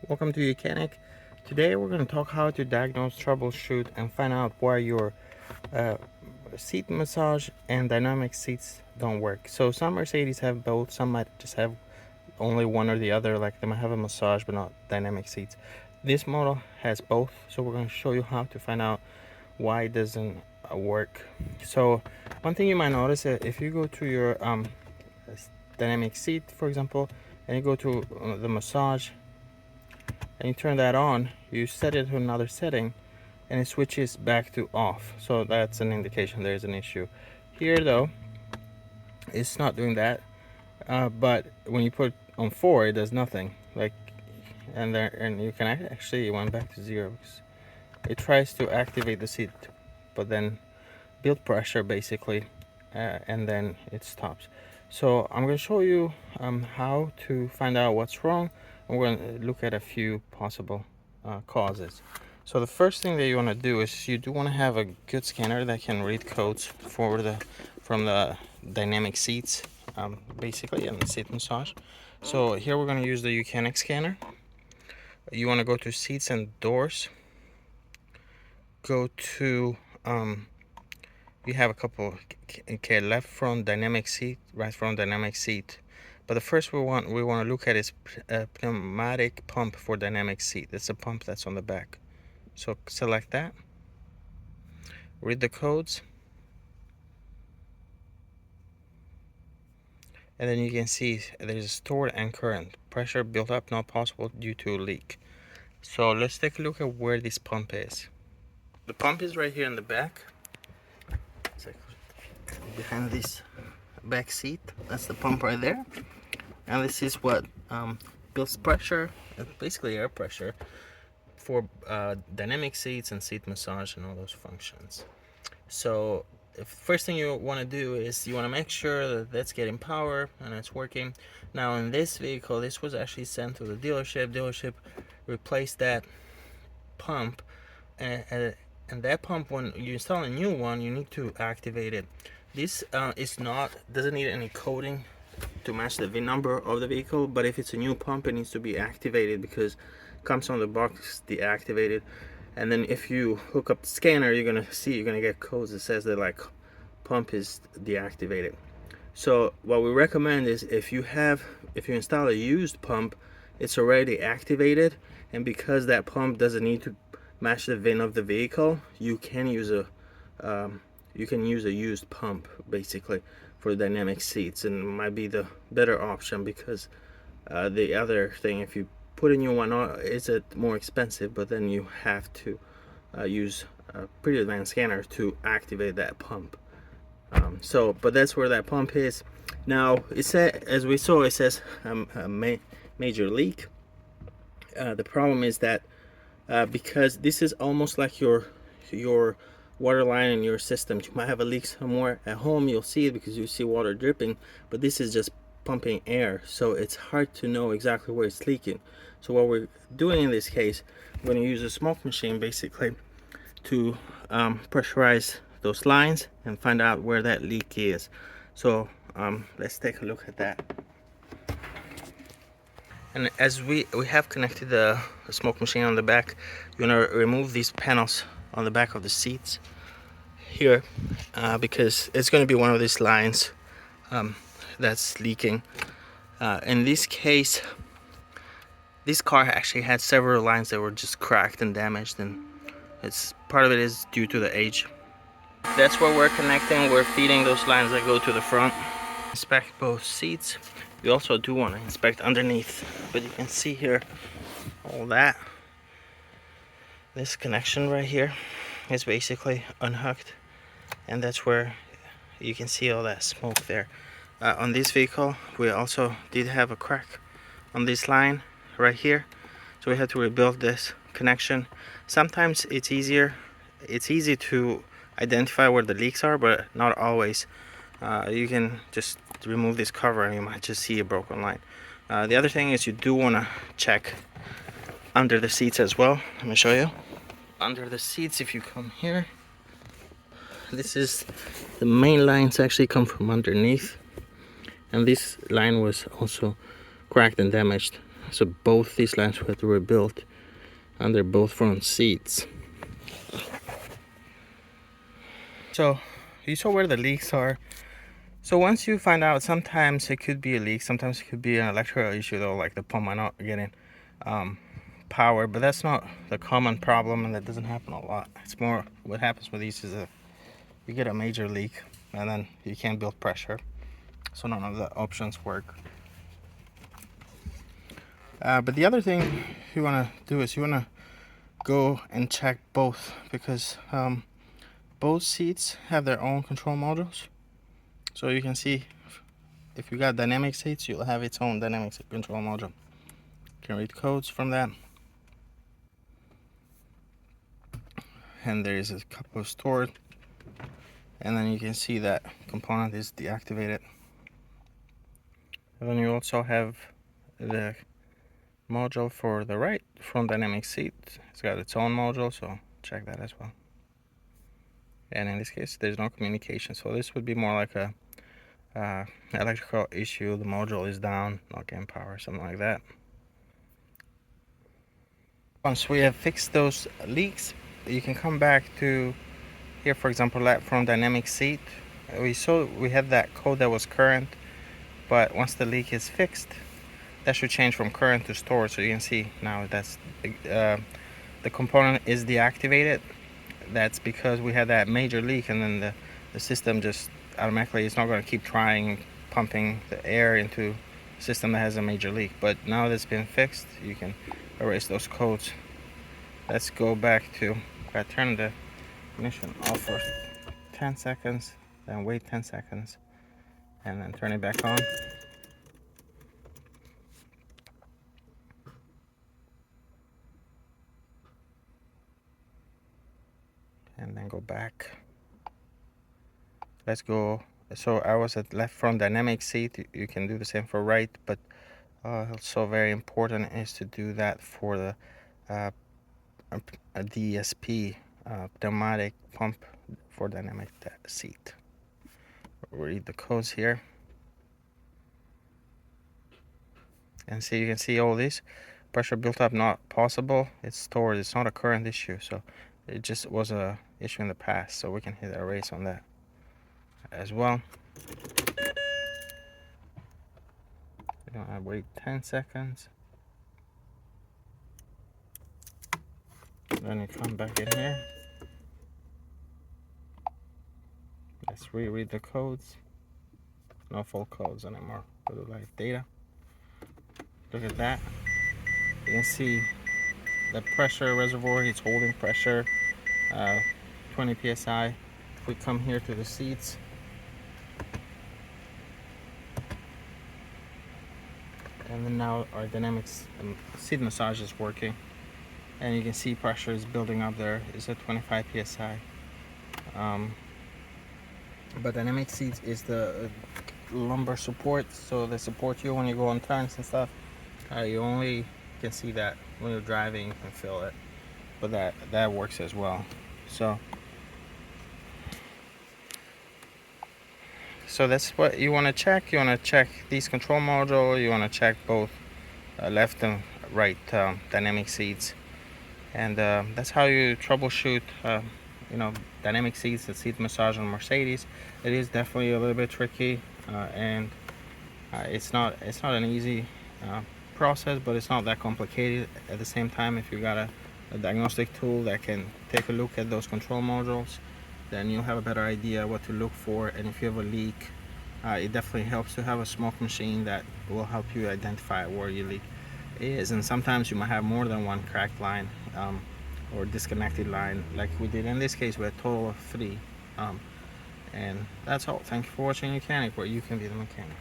Welcome to YOUCANIC. Today we're going to talk how to diagnose, troubleshoot, and find out why your seat massage and dynamic seats don't work. So some Mercedes have both, some might just have only one or the other, like they might have a massage but not dynamic seats. This model has both, so we're going to show you how to find out why it doesn't work. So one thing you might notice, if you go to your dynamic seat, for example, and you go to the massage, and you turn that on, you set it to another setting and it switches back to off, so that's an indication there's an issue. Here though, it's not doing that, but when you put on 4 it does nothing, like, and you can actually, it went back to 0 because it tries to activate the seat but then build pressure basically, and then it stops. So I'm going to show you how to find out what's wrong. We're going to look at a few possible causes. So the first thing that you want to do is you do want to have a good scanner that can read codes from the dynamic seats, basically, and the seat massage. So here we're going to use the YOUCANIC scanner. You want to go to seats and doors. Go to you have a couple. Okay, left front dynamic seat, right front dynamic seat. But the first we want to look at is a pneumatic pump for dynamic seat. It's a pump that's on the back. So select that. Read the codes. And then you can see there's stored and current. Pressure built up not possible due to a leak. So let's take a look at where this pump is. The pump is right here in the back. It's like behind this back seat. That's the pump right there. And this is what builds pressure, basically air pressure, for dynamic seats and seat massage and all those functions. So the first thing you want to do is you want to make sure that that's getting power and it's working. Now in this vehicle, this was actually sent to the dealership replaced that pump, and that pump, when you install a new one, you need to activate it. This doesn't need any coding to match the VIN number of the vehicle, but if it's a new pump, it needs to be activated because it comes on the box deactivated. And then if you hook up the scanner, you're gonna get codes that says that like pump is deactivated. So what we recommend is if you install a used pump, it's already activated, and because that pump doesn't need to match the VIN of the vehicle, you can use a used pump basically for dynamic seats, and it might be the better option because the other thing, if you put a new one on, it's more expensive, but then you have to use a pretty advanced scanner to activate that pump. But that's where that pump is. Now it says, as we saw, it says a major leak. The problem is that because this is almost like your water line in your system. You might have a leak somewhere at home, you'll see it because you see water dripping, but this is just pumping air, so it's hard to know exactly where it's leaking. So what we're doing in this case, we're going to use a smoke machine basically to pressurize those lines and find out where that leak is. So let's take a look at that. And as we have connected the smoke machine on the back, you're going to remove these panels on the back of the seats here, because it's going to be one of these lines that's leaking. In this case, this car actually had several lines that were just cracked and damaged, and part of it is due to the age. That's where we're connecting. We're feeding those lines that go to the front. Inspect both seats. We also do want to inspect underneath, but you can see here all that. This connection right here is basically unhooked, and that's where you can see all that smoke there. On this vehicle, we also did have a crack on this line right here, so we had to rebuild this connection. Sometimes it's easy to identify where the leaks are, but not always. You can just remove this cover and you might just see a broken line. The other thing is you do want to check under the seats as well. Let me show you. Under the seats, if you come here, this is the main lines actually come from underneath, and this line was also cracked and damaged. So both these lines were rebuilt under both front seats. So you saw where the leaks are. So once you find out, sometimes it could be a leak, sometimes it could be an electrical issue though, like the pump might not getting power, but that's not the common problem, and that doesn't happen a lot. It's more what happens with these is that you get a major leak and then you can't build pressure, so none of the options work. But the other thing you want to do is you want to go and check both, because both seats have their own control modules. So you can see if you got dynamic seats, you'll have its own dynamic control module. You can read codes from that. And there is a couple stored. And then you can see that component is deactivated. And then you also have the module for the right front dynamic seat. It's got its own module, so check that as well. And in this case, there's no communication, so this would be more like a electrical issue. The module is down, not getting power, something like that. Once we have fixed those leaks, you can come back to here, for example, left front dynamic seat. We saw we had that code that was current, but once the leak is fixed, that should change from current to stored. So you can see now that's the component is deactivated. That's because we had that major leak, and then the system just automatically, it's not going to keep trying pumping the air into a system that has a major leak. But now that's been fixed, you can erase those codes. Let's go back to, I turn the ignition off for 10 seconds, then wait 10 seconds, and then turn it back on. And then go back. Let's go. So I was at left front dynamic seat. You can do the same for right, but also very important is to do that for the a DSP, pneumatic pump for dynamic seat. Read the codes here, and see, you can see all this pressure built up, not possible. It's stored. It's not a current issue, so it just was a issue in the past. So we can hit erase on that as well. I wait 10 seconds. Then you come back in here. Let's reread the codes. No full codes anymore for the live data. Look at that. You can see the pressure reservoir, it's holding pressure, 20 psi. If we come here to the seats, and then now our dynamics seat massage is working, and you can see pressure is building up there. It's at 25 psi. But dynamic seats is the lumbar support, so they support you when you go on turns and stuff. You only can see that when you're driving, you can feel it, but that works as well. So that's what you want to check. You want to check these control module. You want to check both left and right dynamic seats, and that's how you troubleshoot dynamic seats and seat massage on Mercedes. It is definitely a little bit tricky, and it's not an easy process, but it's not that complicated at the same time. If you got a diagnostic tool that can take a look at those control modules, then you'll have a better idea what to look for. And if you have a leak, it definitely helps to have a smoke machine that will help you identify where your leak is. And sometimes you might have more than one cracked line or disconnected line, like we did in this case. We had a total of 3. And that's all. Thank you for watching YOUCANIC, where you can be the mechanic.